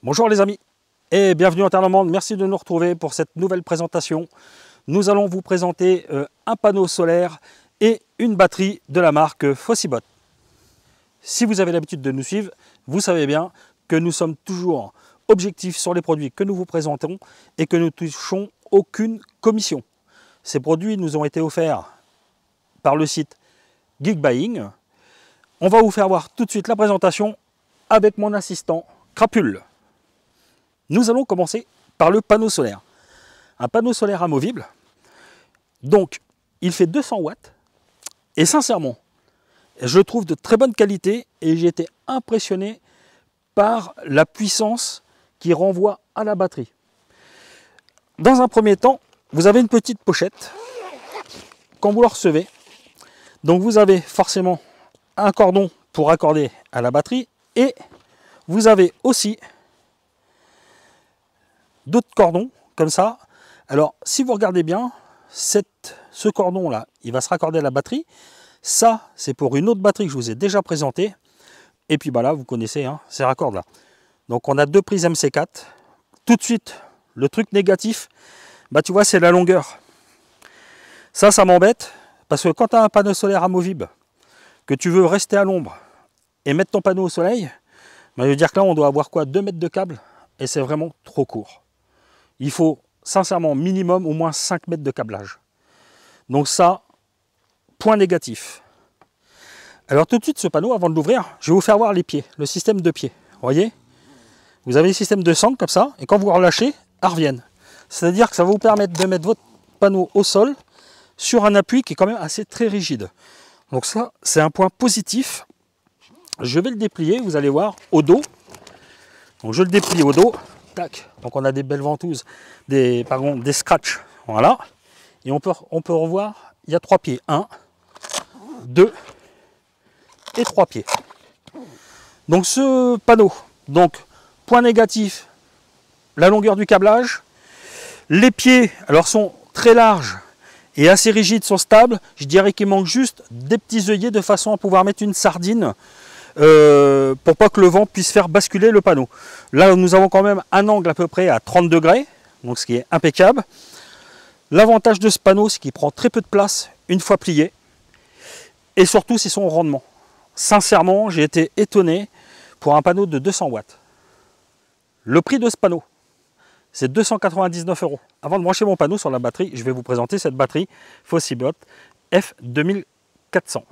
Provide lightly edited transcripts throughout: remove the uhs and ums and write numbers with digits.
Bonjour les amis et bienvenue en Terre Normande, merci de nous retrouver pour cette nouvelle présentation. Nous allons vous présenter un panneau solaire et une batterie de la marque Fossibot. Si vous avez l'habitude de nous suivre, vous savez bien que nous sommes toujours objectifs sur les produits que nous vous présentons et que nous ne touchons aucune commission. Ces produits nous ont été offerts par le site Geekbuying. On va vous faire voir tout de suite la présentation avec mon assistant Crapule. Nous allons commencer par le panneau solaire. Un panneau solaire amovible. Donc, il fait 200 watts. Et sincèrement, je le trouve de très bonne qualité et j'ai été impressionné par la puissance qui renvoie à la batterie. Dans un premier temps, vous avez une petite pochette quand vous le recevez. Donc, vous avez forcément un cordon pour raccorder à la batterie et vous avez aussi d'autres cordons comme ça. Alors si vous regardez bien, ce cordon là, il va se raccorder à la batterie. Ça, c'est pour une autre batterie que je vous ai déjà présentée. Et puis bah là, vous connaissez hein, ces raccords là. Donc on a deux prises MC4. Tout de suite, le truc négatif, bah tu vois, c'est la longueur. Ça m'embête parce que quand tu as un panneau solaire amovible, que tu veux rester à l'ombre et mettre ton panneau au soleil, bah, je veux dire que là, on doit avoir quoi, 2 mètres de câble et c'est vraiment trop court. Il faut sincèrement minimum au moins 5 mètres de câblage. Donc ça, point négatif. Alors tout de suite, ce panneau, avant de l'ouvrir, je vais vous faire voir les pieds, le système de pieds. Vous voyez, vous avez le système de sangle comme ça, et quand vous relâchez, elles reviennent. C'est-à-dire que ça va vous permettre de mettre votre panneau au sol sur un appui qui est quand même assez très rigide. Donc ça, c'est un point positif. Je vais le déplier, vous allez voir, au dos. Donc je le déplie au dos. Tac. Donc on a des belles ventouses, des scratchs, voilà. Et on peut revoir, il y a 3 pieds, 1, 2 et 3 pieds. Donc ce panneau, donc point négatif, la longueur du câblage. Les pieds, alors sont très larges et assez rigides, sont stables. Je dirais qu'il manque juste des petits œillets de façon à pouvoir mettre une sardine. Pour pas que le vent puisse faire basculer le panneau. Là, nous avons quand même un angle à peu près à 30 degrés, donc ce qui est impeccable. L'avantage de ce panneau, c'est qu'il prend très peu de place une fois plié. Et surtout, c'est son rendement. Sincèrement, j'ai été étonné pour un panneau de 200 watts. Le prix de ce panneau, c'est 299 €. Avant de brancher mon panneau sur la batterie, je vais vous présenter cette batterie Fossibot F2400.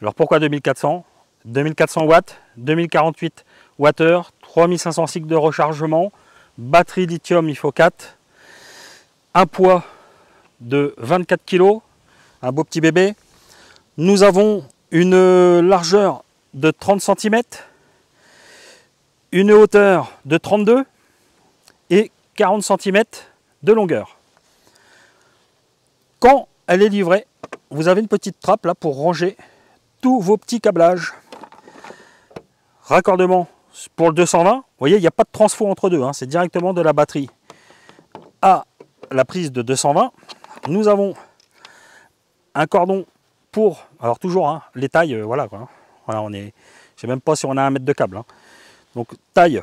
Alors pourquoi 2400 ? 2400 watts, 2048 Wh, 3500 cycles de rechargement, batterie lithium IFO 4, un poids de 24 kg, un beau petit bébé. Nous avons une largeur de 30 cm, une hauteur de 32 et 40 cm de longueur. Quand elle est livrée, vous avez une petite trappe là pour ranger tous vos petits câblages. Raccordement pour le 220, vous voyez, il n'y a pas de transfo entre deux, hein, c'est directement de la batterie à la prise de 220. Nous avons un cordon pour, alors toujours, hein, les tailles, voilà quoi. Voilà, on est, je sais même pas si on a 1 mètre de câble. Hein. Donc taille,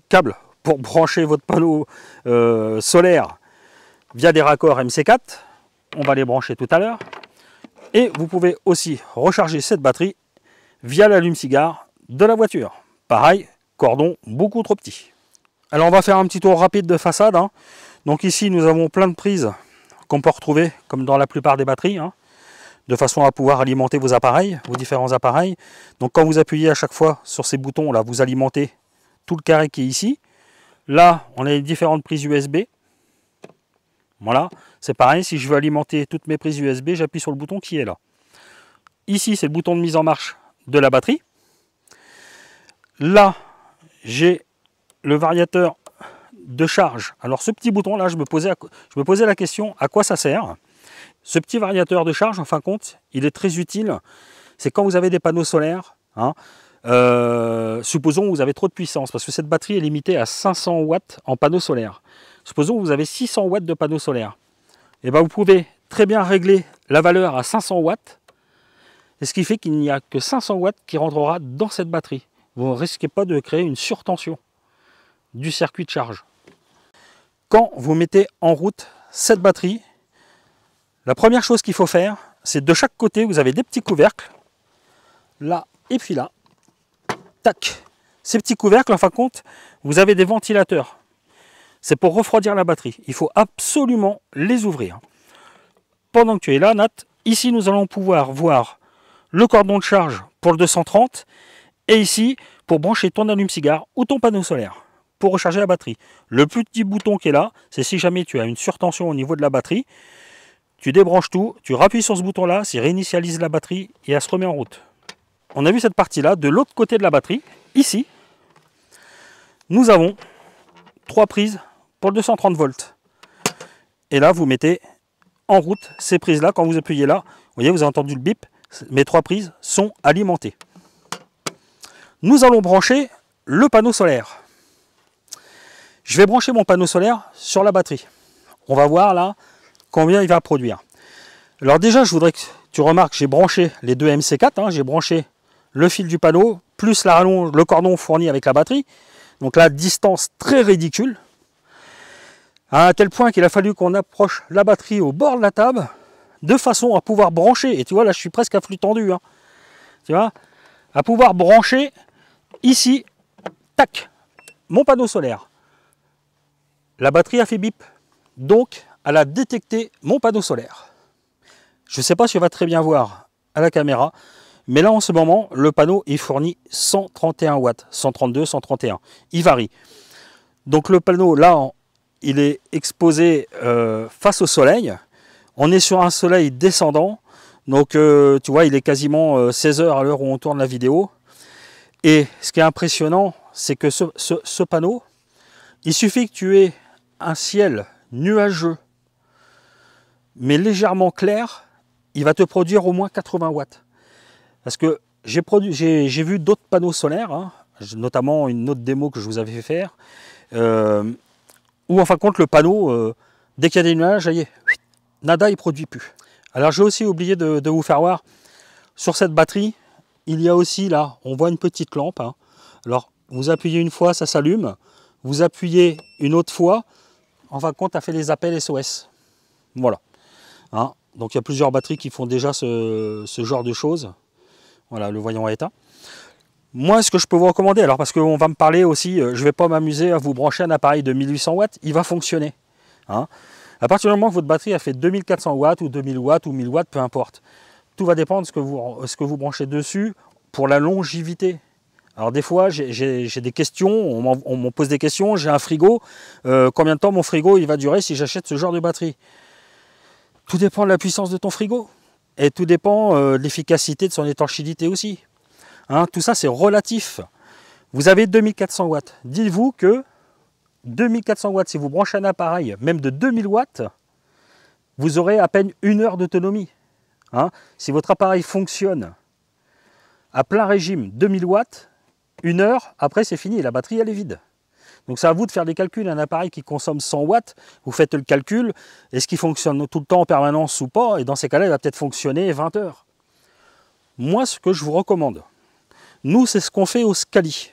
câble pour brancher votre panneau solaire via des raccords MC4. On va les brancher tout à l'heure. Et vous pouvez aussi recharger cette batterie via l'allume-cigare de la voiture. Pareil, cordon beaucoup trop petit. Alors on va faire un petit tour rapide de façade. Hein. Donc ici nous avons plein de prises qu'on peut retrouver comme dans la plupart des batteries, hein, de façon à pouvoir alimenter vos appareils, vos différents appareils. Donc quand vous appuyez à chaque fois sur ces boutons là, vous alimentez tout le carré qui est ici. Là on a les différentes prises USB. Voilà, c'est pareil, si je veux alimenter toutes mes prises USB, j'appuie sur le bouton qui est là. Ici c'est le bouton de mise en marche de la batterie. Là, j'ai le variateur de charge. Alors ce petit bouton là, je me posais la question à quoi ça sert. Ce petit variateur de charge, en fin de compte, il est très utile. C'est quand vous avez des panneaux solaires. Hein, supposons que vous avez trop de puissance, parce que cette batterie est limitée à 500 watts en panneau solaire. Supposons que vous avez 600 watts de panneau solaire. Et bien vous pouvez très bien régler la valeur à 500 watts. Et ce qui fait qu'il n'y a que 500 watts qui rentrera dans cette batterie. vous ne risquez pas de créer une surtension du circuit de charge. Quand vous mettez en route cette batterie, la première chose qu'il faut faire, c'est de chaque côté, vous avez des petits couvercles, là et puis là. Tac. Ces petits couvercles, en fin de compte, vous avez des ventilateurs. C'est pour refroidir la batterie. Il faut absolument les ouvrir. Pendant que tu es là, Nat, ici nous allons pouvoir voir le cordon de charge pour le 230 et ici pour brancher ton allume-cigare ou ton panneau solaire pour recharger la batterie. Le petit bouton qui est là, c'est si jamais tu as une surtension au niveau de la batterie, tu débranches tout, tu rappuies sur ce bouton-là, ça réinitialise la batterie et elle se remet en route. On a vu cette partie-là. De l'autre côté de la batterie, ici, nous avons 3 prises pour le 230 volts. Et là, vous mettez en route ces prises-là. Quand vous appuyez là, vous voyez, vous avez entendu le bip. Mes 3 prises sont alimentées. Nous allons brancher le panneau solaire. Je vais brancher mon panneau solaire sur la batterie. On va voir là combien il va produire. Alors déjà, je voudrais que tu remarques, j'ai branché les deux MC4. Hein, j'ai branché le fil du panneau, plus la rallonge, le cordon fourni avec la batterie. Donc là, distance très ridicule. À un tel point qu'il a fallu qu'on approche la batterie au bord de la table, de façon à pouvoir brancher. Et tu vois, là, je suis presque à flux tendu. Hein, tu vois, à pouvoir brancher ici, tac, mon panneau solaire. La batterie a fait bip. Donc, elle a détecté mon panneau solaire. Je ne sais pas si on va très bien voir à la caméra. Mais là, en ce moment, le panneau est fourni 131 watts, 132, 131. Il varie. Donc le panneau, là, il est exposé face au soleil. On est sur un soleil descendant. Donc, tu vois, il est quasiment 16 heures à l'heure où on tourne la vidéo. Et ce qui est impressionnant, c'est que ce panneau, il suffit que tu aies un ciel nuageux, mais légèrement clair, il va te produire au moins 80 watts. Parce que j'ai vu d'autres panneaux solaires, hein, notamment une autre démo que je vous avais fait faire, où en fin de compte le panneau, dès qu'il y a des nuages, ça y est, nada, il ne produit plus. Alors j'ai aussi oublié de vous faire voir, sur cette batterie, il y a aussi là, on voit une petite lampe. Hein. Alors vous appuyez une fois, ça s'allume, vous appuyez une autre fois, en fin de compte, ça fait les appels SOS. Voilà. Hein. Donc il y a plusieurs batteries qui font déjà ce genre de choses. Voilà, le voyant est éteint. Moi, ce que je peux vous recommander, alors parce qu'on va me parler aussi, je ne vais pas m'amuser à vous brancher un appareil de 1800 watts, il va fonctionner. Hein. À partir du moment que votre batterie a fait 2400 watts ou 2000 watts ou 1000 watts, peu importe. Tout va dépendre de ce que vous branchez dessus pour la longévité. Alors des fois, j'ai des questions, on me pose des questions, j'ai un frigo, combien de temps mon frigo il va durer si j'achète ce genre de batterie? Tout dépend de la puissance de ton frigo. Et tout dépend de l'efficacité de son étanchéité aussi. Hein, tout ça, c'est relatif. Vous avez 2400 watts. Dites-vous que 2400 watts, si vous branchez un appareil, même de 2000 watts, vous aurez à peine 1 heure d'autonomie. Hein, si votre appareil fonctionne à plein régime, 2000 watts, 1 heure, après c'est fini, la batterie elle est vide. Donc c'est à vous de faire des calculs. Un appareil qui consomme 100 watts, vous faites le calcul, est-ce qu'il fonctionne tout le temps en permanence ou pas? Et dans ces cas-là, il va peut-être fonctionner 20 heures. Moi, ce que je vous recommande, nous, c'est ce qu'on fait au Scali,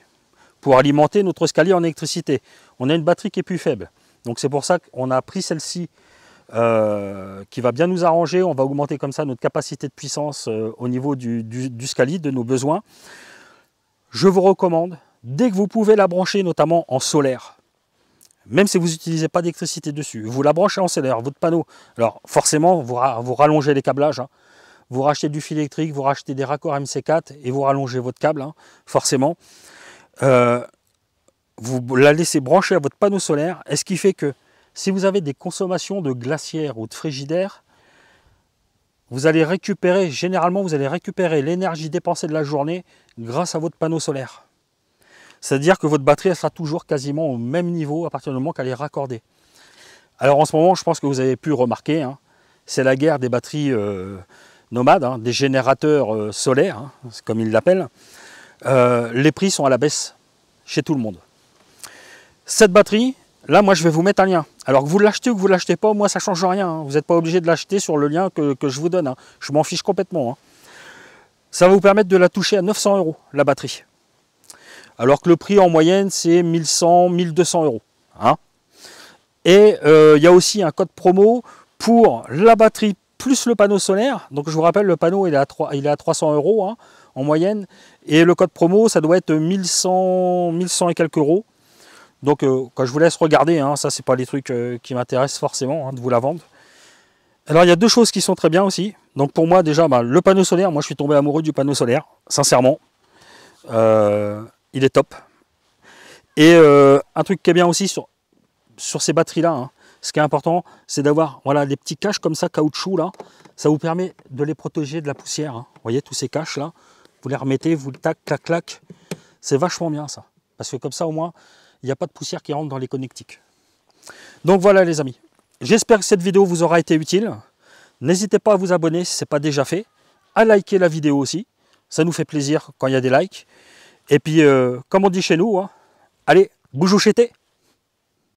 pour alimenter notre Scali en électricité. On a une batterie qui est plus faible. Donc c'est pour ça qu'on a pris celle-ci, qui va bien nous arranger. On va augmenter comme ça notre capacité de puissance au niveau du Scali, de nos besoins. Je vous recommande, dès que vous pouvez la brancher, notamment en solaire, même si vous n'utilisez pas d'électricité dessus, vous la branchez en solaire, votre panneau, alors forcément, vous rallongez les câblages, hein. Vous rachetez du fil électrique, vous rachetez des raccords MC4 et vous rallongez votre câble, hein, forcément. Vous la laissez brancher à votre panneau solaire, et ce qui fait que si vous avez des consommations de glacière ou de frigidaire, vous allez récupérer, généralement, vous allez récupérer l'énergie dépensée de la journée grâce à votre panneau solaire. C'est-à-dire que votre batterie elle sera toujours quasiment au même niveau à partir du moment qu'elle est raccordée. Alors en ce moment, je pense que vous avez pu remarquer, hein, c'est la guerre des batteries nomades, hein, des générateurs solaires, hein, comme ils l'appellent. Les prix sont à la baisse chez tout le monde. Cette batterie, là, moi, je vais vous mettre un lien. Alors que vous l'achetez ou que vous ne l'achetez pas, moi, ça ne change rien. Hein. Vous n'êtes pas obligé de l'acheter sur le lien que je vous donne. Hein. Je m'en fiche complètement. Hein. Ça va vous permettre de la toucher à 900 €, la batterie. alors que le prix en moyenne c'est 1100, 1200 euros. Hein. Et il y a aussi un code promo pour la batterie plus le panneau solaire. Donc je vous rappelle, le panneau il est à 300 euros hein, en moyenne. Et le code promo, ça doit être 1100 et quelques euros. Donc quand je vous laisse regarder, hein, ça c'est pas les trucs qui m'intéressent forcément hein, de vous la vendre. Alors il y a deux choses qui sont très bien aussi. Donc pour moi déjà, le panneau solaire, moi je suis tombé amoureux du panneau solaire, sincèrement. Il est top. Et un truc qui est bien aussi sur ces batteries là, hein, ce qui est important, c'est d'avoir voilà, des petits caches comme ça, caoutchouc là. Ça vous permet de les protéger de la poussière. Hein. Vous voyez tous ces caches là, vous les remettez, vous le tac, clac, clac. C'est vachement bien ça. Parce que comme ça au moins, il n'y a pas de poussière qui rentre dans les connectiques. Donc voilà les amis. J'espère que cette vidéo vous aura été utile. N'hésitez pas à vous abonner si ce n'est pas déjà fait. À liker la vidéo aussi. Ça nous fait plaisir quand il y a des likes. Et puis, comme on dit chez nous, hein, allez, bougouchetez.